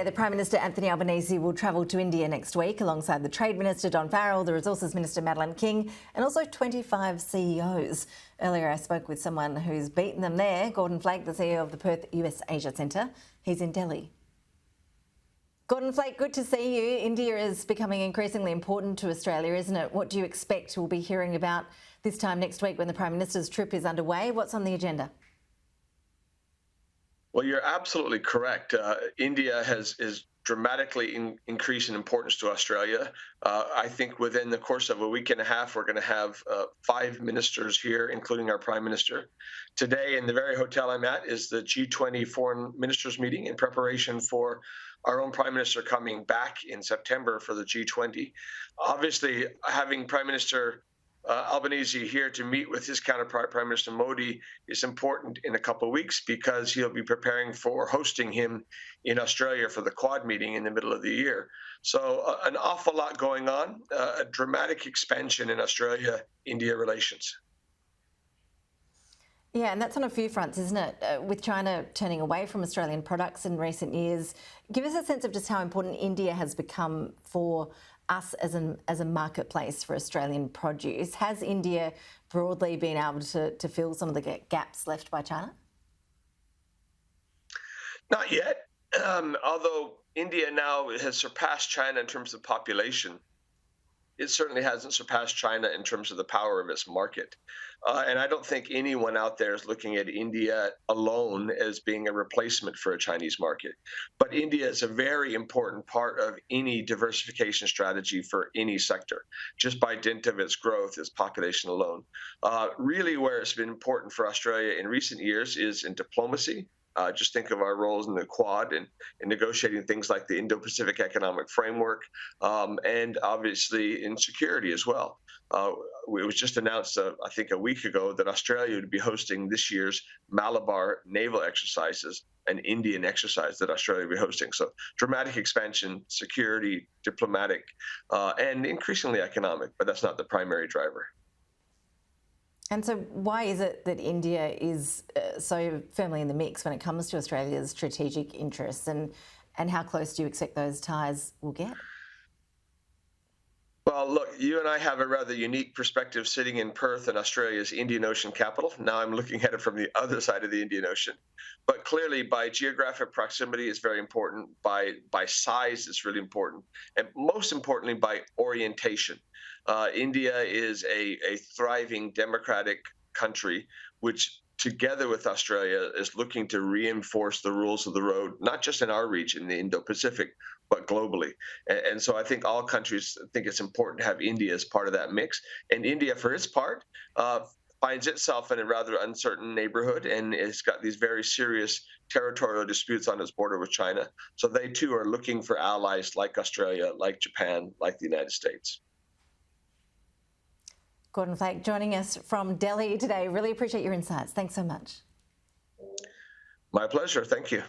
The Prime Minister Anthony Albanese will travel to India next week alongside the Trade Minister Don Farrell, the Resources Minister Madeleine King and also 25 CEOs. Earlier I spoke with someone who's beaten them there, Gordon Flake, the CEO of the Perth USASIA Centre. He's in Delhi. Gordon Flake, good to see you. India is becoming increasingly important to Australia, isn't it? What do you expect we'll be hearing about this time next week when the Prime Minister's trip is underway? What's on the agenda? Well, you're absolutely correct. India is dramatically increased in importance to Australia. I think within the course of a week and a half, we're going to have 5 ministers here, including our Prime Minister. Today, in the very hotel I'm at, is the G20 Foreign Ministers meeting in preparation for our own Prime Minister coming back in September for the G20. Obviously, having Prime Minister Albanese here to meet with his counterpart, Prime Minister Modi, is important in a couple of weeks because he'll be preparing for hosting him in Australia for the Quad meeting in the middle of the year. So an awful lot going on, a dramatic expansion in Australia-India relations. Yeah, and that's on a few fronts, isn't it? With China turning away from Australian products in recent years, give us a sense of just how important India has become for us as a marketplace for Australian produce. Has India broadly been able to fill some of the gaps left by China? Not yet. Although India now has surpassed China in terms of population, it certainly hasn't surpassed China in terms of the power of its market. And I don't think anyone out there is looking at India alone as being a replacement for a Chinese market. But India is a very important part of any diversification strategy for any sector, just by dint of its growth, its population alone. Really where it's been important for Australia in recent years is in diplomacy. Just think of our roles in the Quad and in negotiating things like the Indo-Pacific Economic Framework, and obviously in security as well. It was just announced, I think, a week ago that Australia would be hosting this year's Malabar naval exercises, an Indian exercise that Australia will be hosting. So dramatic expansion, security, diplomatic, and increasingly economic, but that's not the primary driver. And so why is it that India is so firmly in the mix when it comes to Australia's strategic interests, and how close do you expect those ties will get? Well, look, you and I have a rather unique perspective sitting in Perth, in Australia's Indian Ocean capital. Now I'm looking at it from the other side of the Indian Ocean. But clearly, by geographic proximity, it's very important. By size, it's really important. And most importantly, by orientation. India is a thriving democratic country, which together with Australia is looking to reinforce the rules of the road, not just in our region, the Indo-Pacific, but globally. And so I think all countries think it's important to have India as part of that mix. And India, for its part, finds itself in a rather uncertain neighborhood, and it's got these very serious territorial disputes on its border with China. So they too are looking for allies like Australia, like Japan, like the United States. Gordon Flake joining us from Delhi today. Really appreciate your insights. Thanks so much. My pleasure. Thank you.